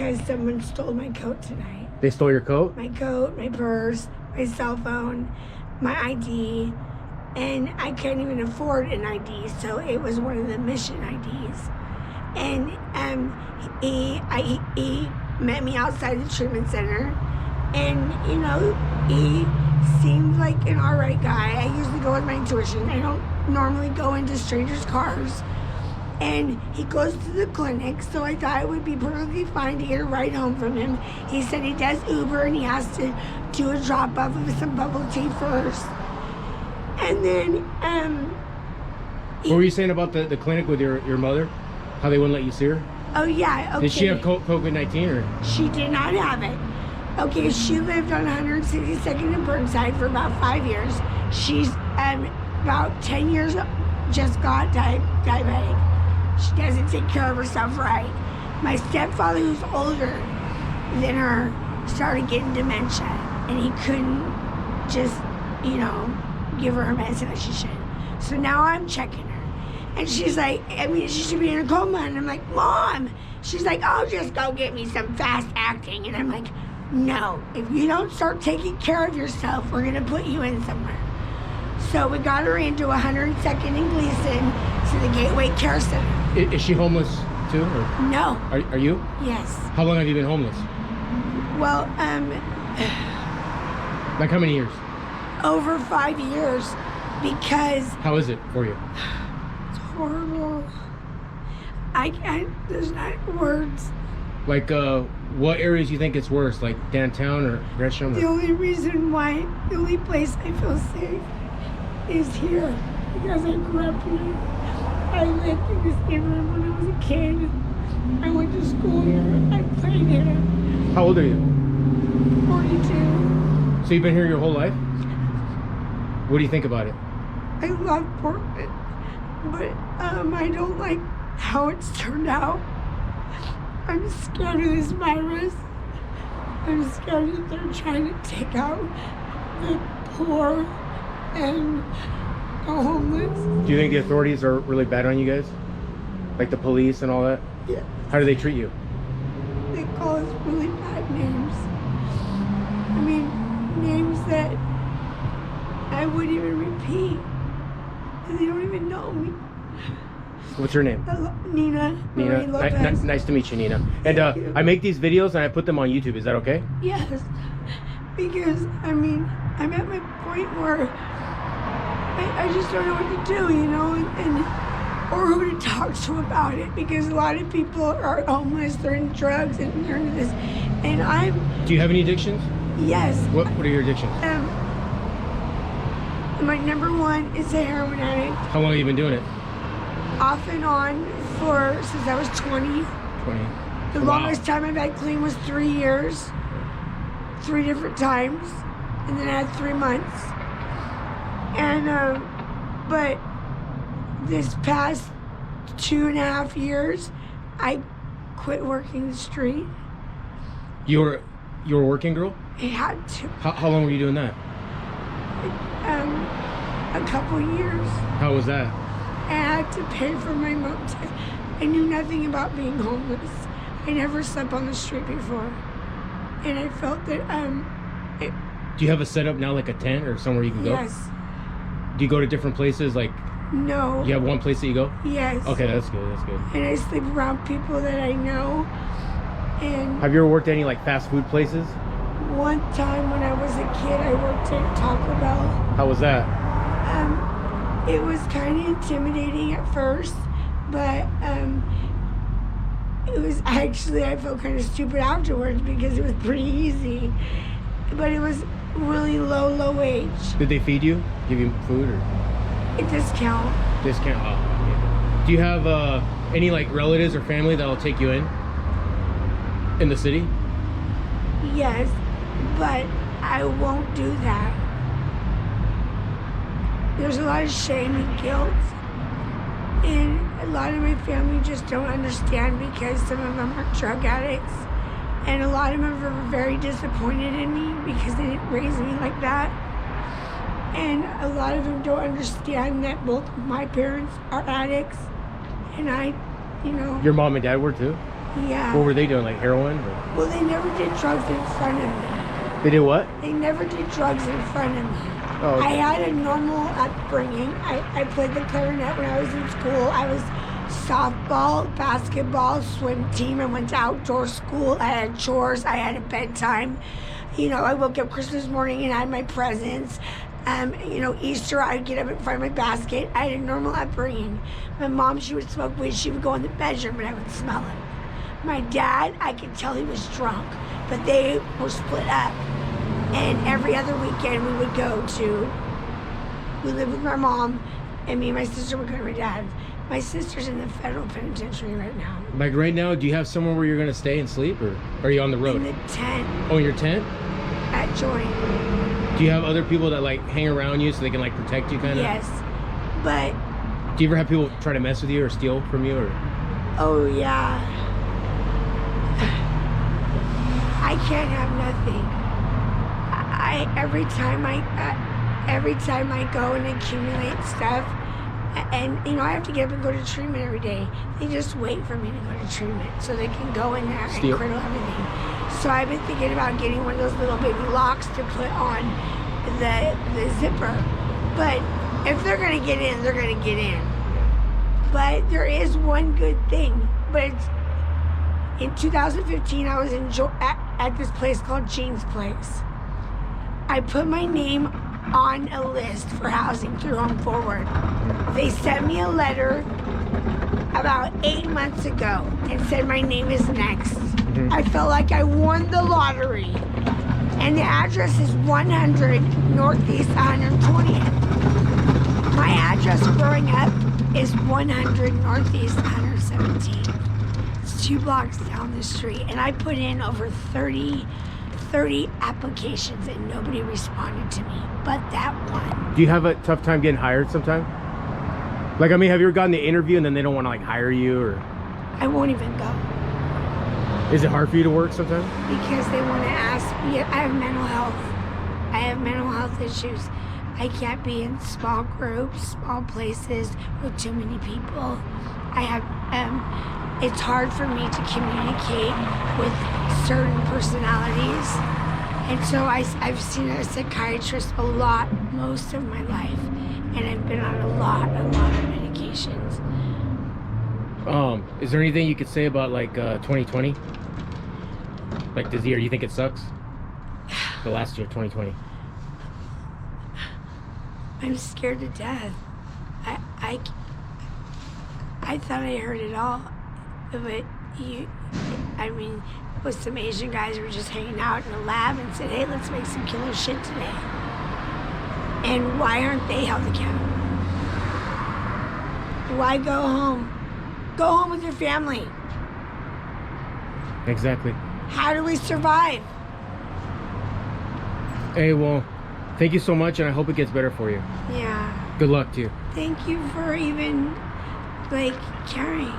because someone stole my coat tonight. They stole your coat? My coat, my purse, my cell phone, my ID, and I can't even afford an ID, so it was one of the mission IDs. And he met me outside the treatment center, and he seemed like an alright guy. I usually go with my intuition. I don't normally go into strangers' cars. And he goes to the clinic, so I thought it would be perfectly fine to get a ride home from him. He said he does Uber and he has to do a drop off of some bubble tea first. And then what were you saying about the clinic with your mother? How they wouldn't let you see her? Oh yeah, okay. Did she have COVID-19 or? She did not have it. Okay, she lived on 162nd and Burnside for about 5 years. She's about 10 years just got diabetic. She doesn't take care of herself right. My stepfather, who's older than her, started getting dementia, and he couldn't just, give her medicine that she should. So now I'm checking her. And she's like, she should be in a coma. And I'm like, Mom. She's like, oh, just go get me some fast acting. And I'm like, no, if you don't start taking care of yourself, we're going to put you in somewhere. So we got her into 102nd and Gleason to the Gateway Care Center. Is she homeless too? Or? No. Are you? Yes. How long have you been homeless? Well, like how many years? Over 5 years, because... How is it for you? It's horrible. There's not words. Like, what areas you think it's worse? Like downtown or Gresham? The only place I feel safe is here, because I grew up here. I lived in this neighborhood when I was a kid. I went to school here. I played here. How old are you? 42. So you've been here your whole life? What do you think about it? I love Portland, but I don't like how it's turned out. I'm scared of this virus. I'm scared that they're trying to take out the poor and the homeless. Do you think the authorities are really bad on you guys? Like the police and all that? Yeah. How do they treat you? They call us really bad names. I mean, names that I wouldn't even repeat. And they don't even know me. What's your name? Nina. Nina. Nice to meet you, Nina. And I make these videos and I put them on YouTube. Is that okay? Yes. Because, I'm at my point where I just don't know what to do, or who to talk to about it. Because a lot of people are homeless, they're in drugs, and they're into this. And Do you have any addictions? Yes. What are your addictions? My number one is a heroin addict. How long have you been doing it? Off and on since I was 20. 20. The longest time I've had clean was 3 years. 3 different times. And then I had 3 months. And, but this past 2.5 years, I quit working the street. You were a working girl? I had to. How long were you doing that? A couple years. How was that? I had to pay for my motel. I knew nothing about being homeless. I never slept on the street before. And I felt that, Do you have a setup now, like a tent or somewhere you can go? Yes. Do you go to different places? Like, no. you have one place that you go? Yes. Okay, that's good, that's good. And I sleep around people that I know. And have you ever worked at any, like, fast food places? One time when I was a kid, I worked at Taco Bell. How was that? It was kind of intimidating at first, but it was actually, I felt kind of stupid afterwards because it was pretty easy. But it was really low wage. Did they feed you? Give you food or? A discount. Discount, oh, yeah. Do you have any, like, relatives or family that'll take you in the city? Yes, but I won't do that. There's a lot of shame and guilt, and a lot of my family just don't understand because some of them are drug addicts, and a lot of them are very disappointed in me because they didn't raise me like that. And a lot of them don't understand that both of my parents are addicts, and I, Your mom and dad were too? Yeah. What were they doing, like heroin? Or- Well, they never did drugs in front of me. They did what? They never did drugs in front of me. Oh, okay. I had a normal upbringing. I played the clarinet when I was in school. I was softball, basketball, swim team. I went to outdoor school. I had chores. I had a bedtime. You know, I woke up Christmas morning and had my presents. You know, Easter, I'd get up in front of my basket. I had a normal upbringing. My mom, she would smoke weed. She would go in the bedroom and I would smell it. My dad, I could tell he was drunk, but they were split up. And every other weekend we would go to, we lived with my mom, and me and my sister would go to my dad's. My sister's in the federal penitentiary right now. Like right now, do you have somewhere where you're gonna stay and sleep, or are you on the road? In the tent Oh, in your tent? at Joint. Do you have other people that like hang around you so they can like protect you, kind of? Yes. But, Do you ever have people try to mess with you or steal from you, or? oh yeah. I can't have nothing. Every time I go and accumulate stuff, and you know I have to get up and go to treatment every day. They just wait for me to go to treatment so they can go in there Steal. and criddle everything. So I've been thinking about getting one of those little baby locks to put on the zipper. But if they're gonna get in, they're gonna get in. But there is one good thing. But it's, in 2015, I was at this place called Jean's Place. I put my name on a list for housing through Home Forward. They sent me a letter about 8 months ago and said my name is next. I felt like I won the lottery. And the address is 100 Northeast 120th. My address growing up is 100 Northeast 117th. It's 2 blocks down the street. And I put in over 30 applications and nobody responded to me but that one. Do you have a tough time getting hired sometime? Like, I mean, have you ever gotten the interview and then they don't want to like hire you, or I won't even go is it hard for you to work sometimes? because they want to ask me. I have mental health. I have mental health issues. I can't be in small groups, small places with too many people. I have, it's hard for me to communicate with certain personalities. And so I've seen a psychiatrist a lot, most of my life. And I've been on a lot of medications. Is there anything you could say about like 2020? Like this year, you think it sucks? The last year, 2020. I'm scared to death. I thought I heard it all, but with some Asian guys who were just hanging out in a lab and said, hey, let's make some killer shit today. And why aren't they held accountable? Why go home? Go home with your family. Exactly. How do we survive? Hey, well, thank you so much, and I hope it gets better for you. Yeah. Good luck to you. Thank you for even, caring.